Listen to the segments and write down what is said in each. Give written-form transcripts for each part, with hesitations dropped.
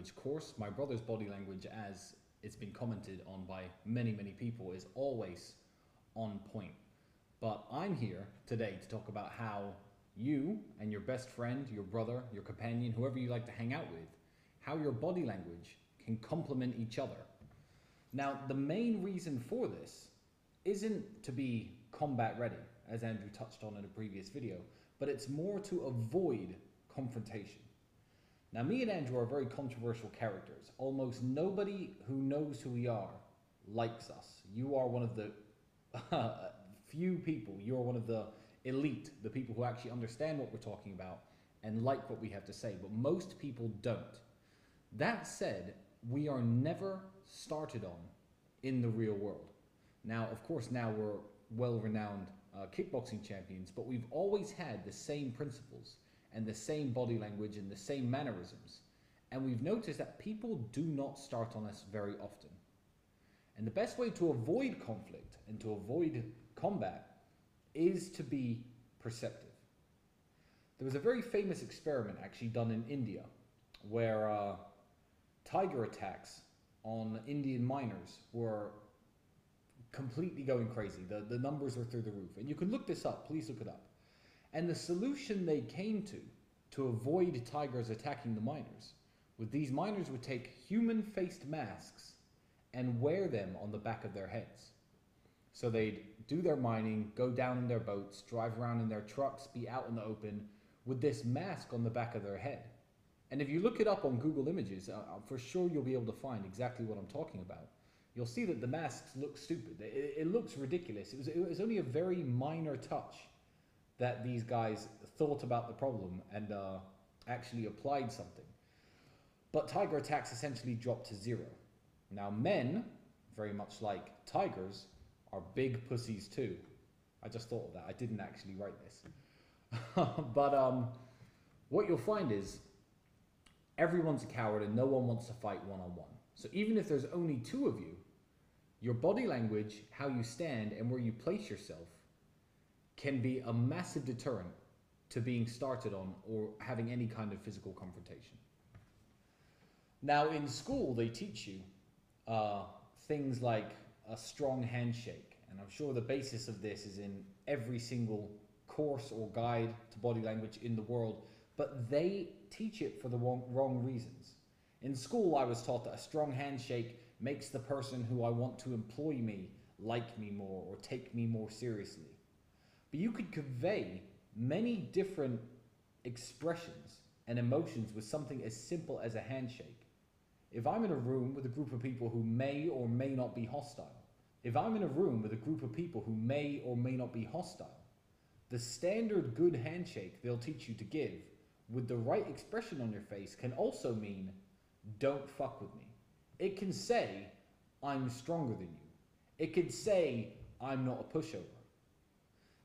language course, my brother's body language, as it's been commented on by many, many people, is always on point. But I'm here today to talk about how you and your best friend, your brother, your companion, whoever you like to hang out with, how your body language can complement each other. Now, the main reason for this isn't to be combat ready, as Andrew touched on in a previous video, but it's more to avoid confrontation. Now, me and Andrew are very controversial characters. Almost nobody who knows who we are likes us. You are one of the few people, you're one of the elite, the people who actually understand what we're talking about and like what we have to say, but most people don't. That said, we are never started on in the real world. Now, of course, now we're well-renowned kickboxing champions, but we've always had the same principles and the same body language and the same mannerisms. And we've noticed that people do not start on us very often. And the best way to avoid conflict and to avoid combat is to be perceptive. There was a very famous experiment actually done in India where tiger attacks on Indian miners were completely going crazy. The numbers were through the roof. And you can look this up, please look it up. And the solution they came to avoid tigers attacking the miners, was these miners would take human-faced masks and wear them on the back of their heads. So they'd do their mining, go down in their boats, drive around in their trucks, be out in the open with this mask on the back of their head. And if you look it up on Google Images, for sure you'll be able to find exactly what I'm talking about. You'll see that the masks look stupid. It looks ridiculous. It was only a very minor touch that these guys thought about the problem and actually applied something. But tiger attacks essentially dropped to zero. Now men, very much like tigers, are big pussies too. I just thought of that. I didn't actually write this. But what you'll find is everyone's a coward and no one wants to fight one-on-one. So even if there's only two of you, your body language, how you stand, and where you place yourself can be a massive deterrent to being started on or having any kind of physical confrontation. Now in school they teach you things like a strong handshake, and I'm sure the basis of this is in every single course or guide to body language in the world, but they teach it for the wrong reasons. In school I was taught that a strong handshake makes the person who I want to employ me like me more or take me more seriously. But you could convey many different expressions and emotions with something as simple as a handshake. If I'm in a room with a group of people who may or may not be hostile, if I'm in a room with a group of people who may or may not be hostile, the standard good handshake they'll teach you to give with the right expression on your face can also mean, don't fuck with me. It can say, I'm stronger than you. It can say, I'm not a pushover.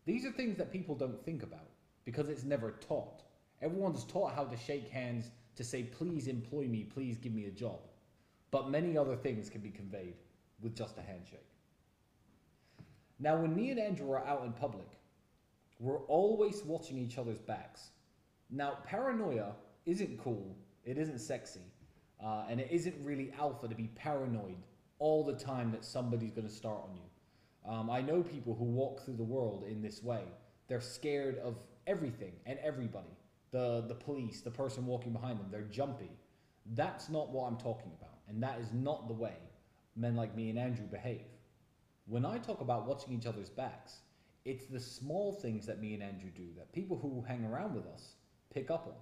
These are things that people don't think about because it's never taught. Everyone's taught how to shake hands, to say, please employ me, please give me a job. But many other things can be conveyed with just a handshake. Now, when me and Andrew are out in public, we're always watching each other's backs. Now, paranoia isn't cool, it isn't sexy, and it isn't really alpha to be paranoid all the time that somebody's going to start on you. I know people who walk through the world in this way. They're scared of everything and everybody. The police, the person walking behind them, they're jumpy. That's not what I'm talking about, and that is not the way men like me and Andrew behave. When I talk about watching each other's backs, it's the small things that me and Andrew do that people who hang around with us pick up on.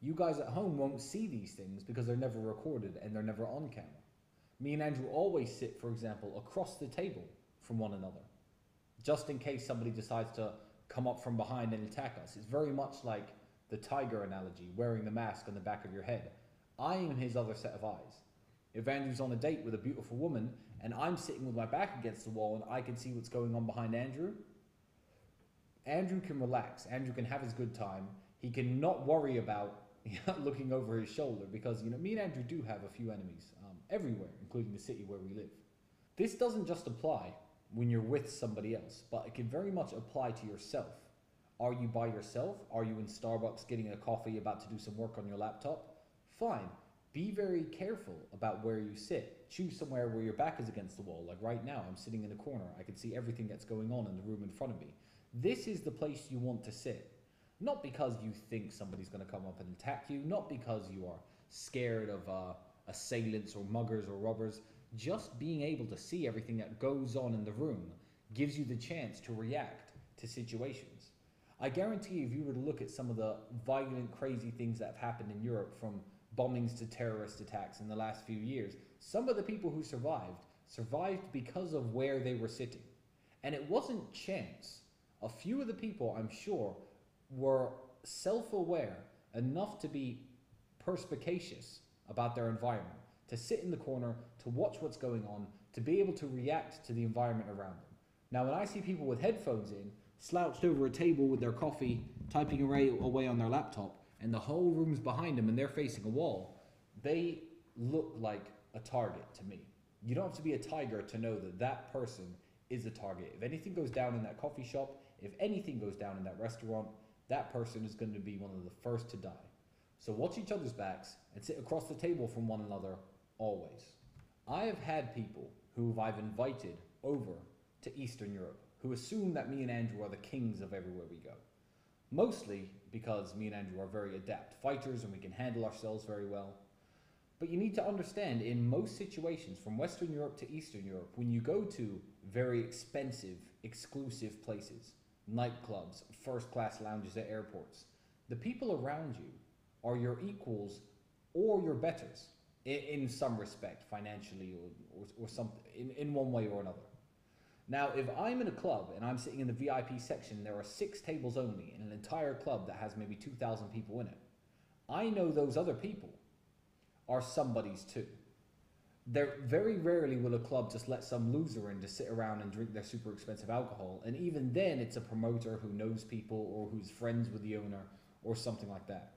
You guys at home won't see these things because they're never recorded and they're never on camera. Me and Andrew always sit, for example, across the table from one another, just in case somebody decides to come up from behind and attack us. It's very much like the tiger analogy, wearing the mask on the back of your head. I am his other set of eyes. If Andrew's on a date with a beautiful woman and I'm sitting with my back against the wall and I can see what's going on behind Andrew, Andrew can relax. Andrew can have his good time. He can not worry about looking over his shoulder because, me and Andrew do have a few enemies everywhere, including the city where we live. This doesn't just apply when you're with somebody else, but it can very much apply to yourself. Are you by yourself? Are you in Starbucks getting a coffee, about to do some work on your laptop? Fine. be very careful about where you sit. Choose somewhere where your back is against the wall. Like right now, I'm sitting in a corner. I can see everything that's going on in the room in front of me. This is the place you want to sit. Not because you think somebody's going to come up and attack you, not because you are scared of assailants or muggers or robbers. Just being able to see everything that goes on in the room gives you the chance to react to situations. I guarantee if you were to look at some of the violent, crazy things that have happened in Europe, from bombings to terrorist attacks in the last few years, some of the people who survived because of where they were sitting. And it wasn't chance. A few of the people, I'm sure, were self-aware enough to be perspicacious about their environment, to sit in the corner, to watch what's going on, to be able to react to the environment around them. Now, when I see people with headphones in, slouched over a table with their coffee, typing away on their laptop, and the whole room's behind them and they're facing a wall, they look like a target to me. You don't have to be a tiger to know that that person is a target. If anything goes down in that coffee shop, if anything goes down in that restaurant, that person is going to be one of the first to die. So watch each other's backs and sit across the table from one another always. I have had people who I've invited over to Eastern Europe who assume that me and Andrew are the kings of everywhere we go. Mostly because me and Andrew are very adept fighters and we can handle ourselves very well. But you need to understand, in most situations, from Western Europe to Eastern Europe, when you go to very expensive, exclusive places, nightclubs, first-class lounges at airports, the people around you are your equals or your betters in some respect, financially or something, in one way or another. Now, if I'm in a club and I'm sitting in the VIP section, there are 6 tables only in an entire club that has maybe 2,000 people in it. I know those other people are somebody's too. Very rarely will a club just let some loser in to sit around and drink their super expensive alcohol, and even then it's a promoter who knows people or who's friends with the owner or something like that.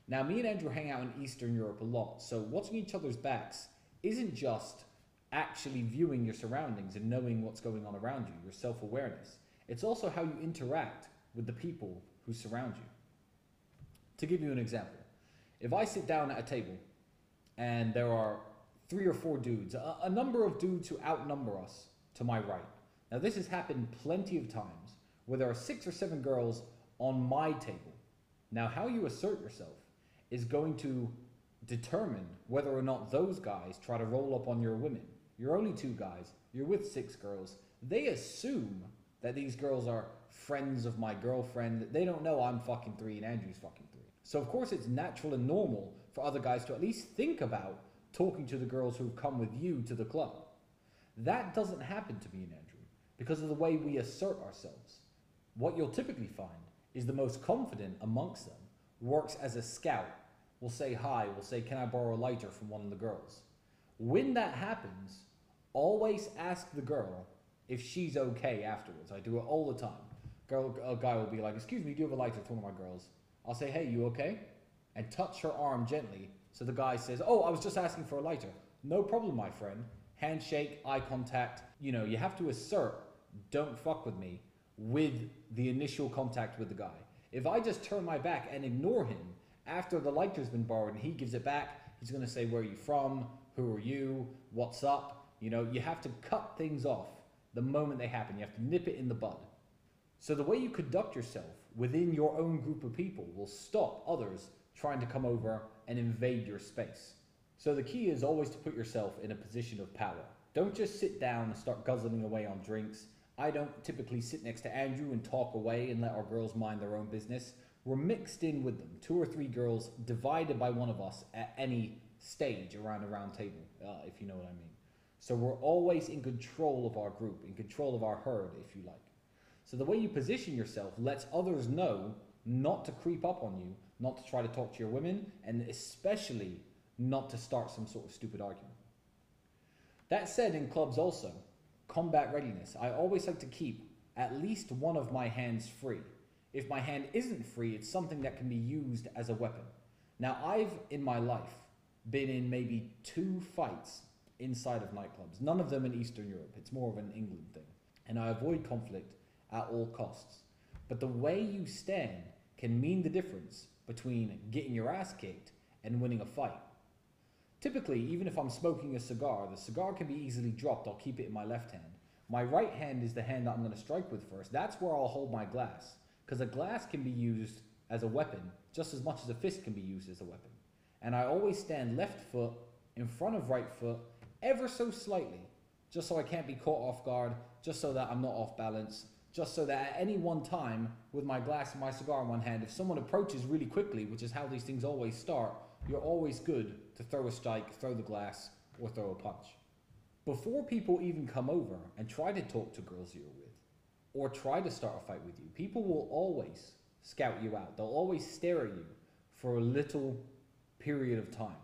Now, me and Andrew hang out in Eastern Europe a lot, so watching each other's backs isn't just actually viewing your surroundings and knowing what's going on around you, your self-awareness. It's also how you interact with the people who surround you. To give you an example, if I sit down at a table and there are 3 or 4 dudes, a number of dudes who outnumber us to my right. Now, this has happened plenty of times where there are 6 or 7 girls on my table. Now, how you assert yourself is going to determine whether or not those guys try to roll up on your women. You're only 2 guys, you're with 6 girls. They assume that these girls are friends of my girlfriend. They don't know I'm fucking 3 and Andrew's fucking 3. So of course it's natural and normal for other guys to at least think about talking to the girls who've come with you to the club. That doesn't happen to me and Andrew because of the way we assert ourselves. What you'll typically find is the most confident amongst them works as a scout. Will say hi, will say, can I borrow a lighter from one of the girls? When that happens, always ask the girl if she's okay afterwards. I do it all the time. A guy will be like, excuse me, do you have a lighter to one of my girls? I'll say, hey, you okay? And touch her arm gently. So the guy says, oh, I was just asking for a lighter. No problem, my friend. Handshake, eye contact. You know, you have to assert, don't fuck with me, with the initial contact with the guy. If I just turn my back and ignore him, after the lighter's been borrowed and he gives it back, he's going to say, where are you from? Who are you? What's up? You know, you have to cut things off the moment they happen. You have to nip it in the bud. So the way you conduct yourself within your own group of people will stop others trying to come over and invade your space. So the key is always to put yourself in a position of power. Don't just sit down and start guzzling away on drinks. I don't typically sit next to Andrew and talk away and let our girls mind their own business. We're mixed in with them, 2 or 3 girls divided by one of us at any stage around a round table, if you know what I mean. So we're always in control of our group, in control of our herd, if you like. So the way you position yourself lets others know not to creep up on you, not to try to talk to your women, and especially not to start some sort of stupid argument. That said, in clubs also, combat readiness. I always like to keep at least one of my hands free. If my hand isn't free, it's something that can be used as a weapon. Now, I've, in my life, been in maybe 2 fights inside of nightclubs. None of them in Eastern Europe. It's more of an England thing. And I avoid conflict at all costs. But the way you stand can mean the difference between getting your ass kicked and winning a fight. Typically, even if I'm smoking a cigar, the cigar can be easily dropped. I'll keep it in my left hand. My right hand is the hand that I'm going to strike with first. That's where I'll hold my glass, because a glass can be used as a weapon just as much as a fist can be used as a weapon. And I always stand left foot in front of right foot ever so slightly, just so I can't be caught off guard, just so that I'm not off balance, just so that at any one time, with my glass and my cigar in one hand, if someone approaches really quickly, which is how these things always start, you're always good to throw a strike, throw the glass, or throw a punch. Before people even come over and try to talk to girls you're with, or try to start a fight with you, people will always scout you out. They'll always stare at you for a little period of time.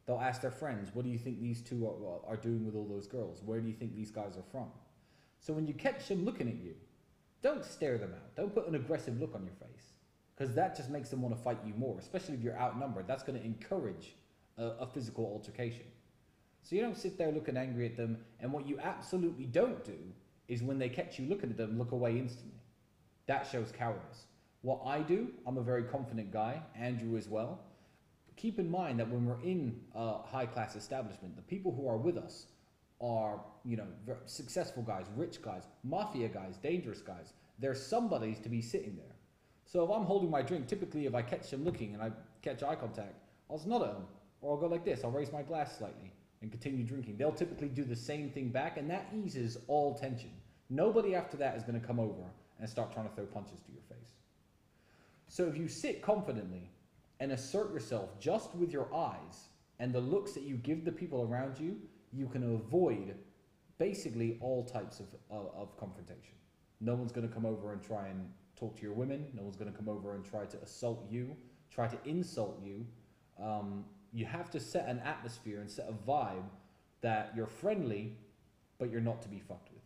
They'll ask their friends, what do you think these two are doing with all those girls? Where do you think these guys are from? So when you catch them looking at you, don't stare them out. Don't put an aggressive look on your face, because that just makes them want to fight you more, especially if you're outnumbered. That's going to encourage a physical altercation. So you don't sit there looking angry at them, and what you absolutely don't do is when they catch you looking at them, look away instantly. That shows cowardice. What I do, I'm a very confident guy, Andrew as well. Keep in mind that when we're in a high-class establishment, the people who are with us are, successful guys, rich guys, mafia guys, dangerous guys. There's somebody to be sitting there. So if I'm holding my drink, typically if I catch them looking and I catch eye contact, I'll just nod at them, or I'll go like this. I'll raise my glass slightly and continue drinking. They'll typically do the same thing back, and that eases all tension. Nobody after that is going to come over and start trying to throw punches to your face. So if you sit confidently and assert yourself just with your eyes and the looks that you give the people around you, you can avoid basically all types of confrontation. No one's going to come over and try and talk to your women. No one's going to come over and try to assault you, try to insult you. You have to set an atmosphere and set a vibe that you're friendly, but you're not to be fucked with.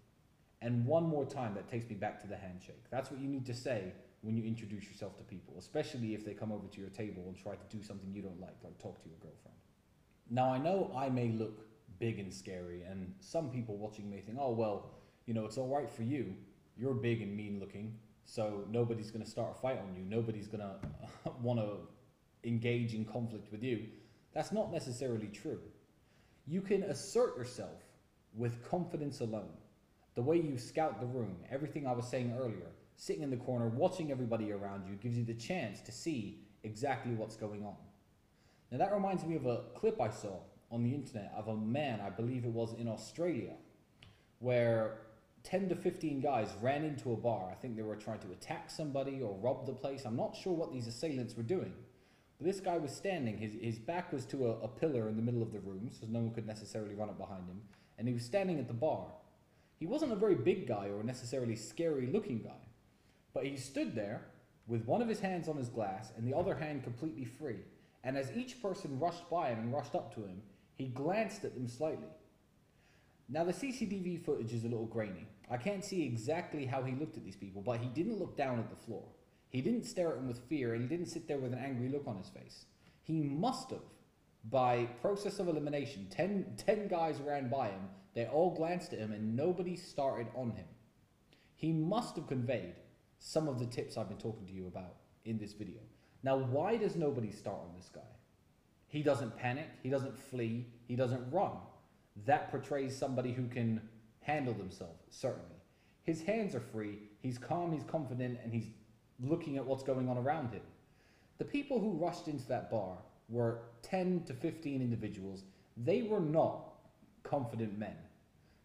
And one more time, that takes me back to the handshake. That's what you need to say when you introduce yourself to people, especially if they come over to your table and try to do something you don't like talk to your girlfriend. Now, I know I may look big and scary, and some people watching may think, oh, well, it's all right for you. You're big and mean looking, so nobody's going to start a fight on you. Nobody's going to want to engage in conflict with you. That's not necessarily true. You can assert yourself with confidence alone. The way you scout the room, everything I was saying earlier, sitting in the corner, watching everybody around you, gives you the chance to see exactly what's going on. Now that reminds me of a clip I saw on the internet of a man, I believe it was in Australia, where 10 to 15 guys ran into a bar. I think they were trying to attack somebody or rob the place. I'm not sure what these assailants were doing. But this guy was standing, his back was to a pillar in the middle of the room, so no one could necessarily run up behind him, and he was standing at the bar. He wasn't a very big guy or necessarily scary looking guy, but he stood there with one of his hands on his glass and the other hand completely free. And as each person rushed by him and rushed up to him, he glanced at them slightly. Now the CCTV footage is a little grainy. I can't see exactly how he looked at these people, but he didn't look down at the floor. He didn't stare at them with fear, and he didn't sit there with an angry look on his face. He must have, by process of elimination, 10 guys ran by him, they all glanced at him, and nobody started on him. He must have conveyed some of the tips I've been talking to you about in this video. Now, why does nobody start on this guy? He doesn't panic, he doesn't flee, he doesn't run. That portrays somebody who can handle themselves, certainly. His hands are free, he's calm, he's confident, and he's looking at what's going on around him. The people who rushed into that bar were 10 to 15 individuals. They were not confident men.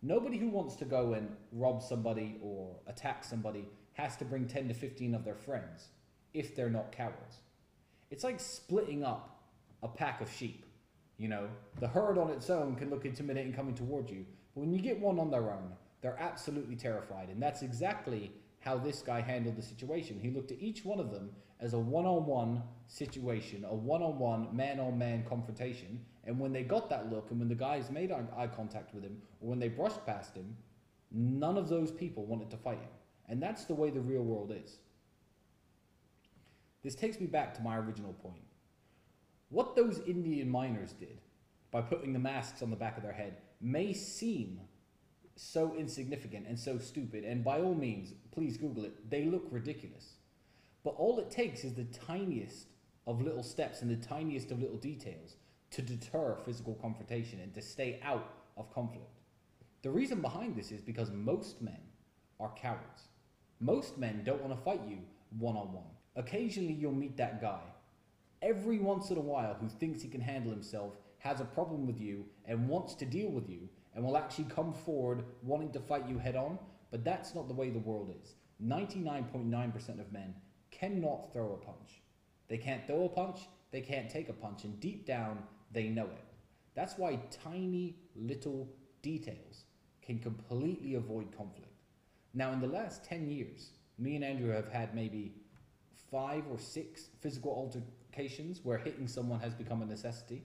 Nobody who wants to go and rob somebody or attack somebody has to bring 10 to 15 of their friends if they're not cowards. It's like splitting up a pack of sheep. The herd on its own can look intimidating coming towards you, but when you get one on their own, they're absolutely terrified, and that's exactly how this guy handled the situation. He looked at each one of them as a one-on-one situation, a one-on-one, man-on-man confrontation, and when they got that look, and when the guys made eye contact with him, or when they brushed past him, none of those people wanted to fight him. And that's the way the real world is. This takes me back to my original point. What those Indian miners did by putting the masks on the back of their head may seem so insignificant and so stupid, and by all means, please Google it, they look ridiculous. But all it takes is the tiniest of little steps and the tiniest of little details to deter physical confrontation and to stay out of conflict. The reason behind this is because most men are cowards. Most men don't want to fight you one-on-one. Occasionally you'll meet that guy, every once in a while, who thinks he can handle himself, has a problem with you and wants to deal with you, and will actually come forward wanting to fight you head on, but that's not the way the world is. 99.9% of men cannot throw a punch. They can't throw a punch, they can't take a punch, and deep down, they know it. That's why tiny little details can completely avoid conflict. Now, in the last 10 years, me and Andrew have had maybe 5 or 6 physical altercations where hitting someone has become a necessity.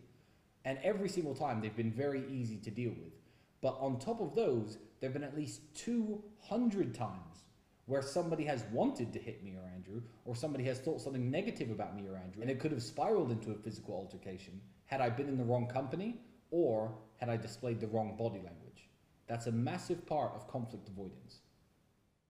And every single time, they've been very easy to deal with. But on top of those, there have been at least 200 times where somebody has wanted to hit me or Andrew, or somebody has thought something negative about me or Andrew, and it could have spiraled into a physical altercation had I been in the wrong company or had I displayed the wrong body language. That's a massive part of conflict avoidance.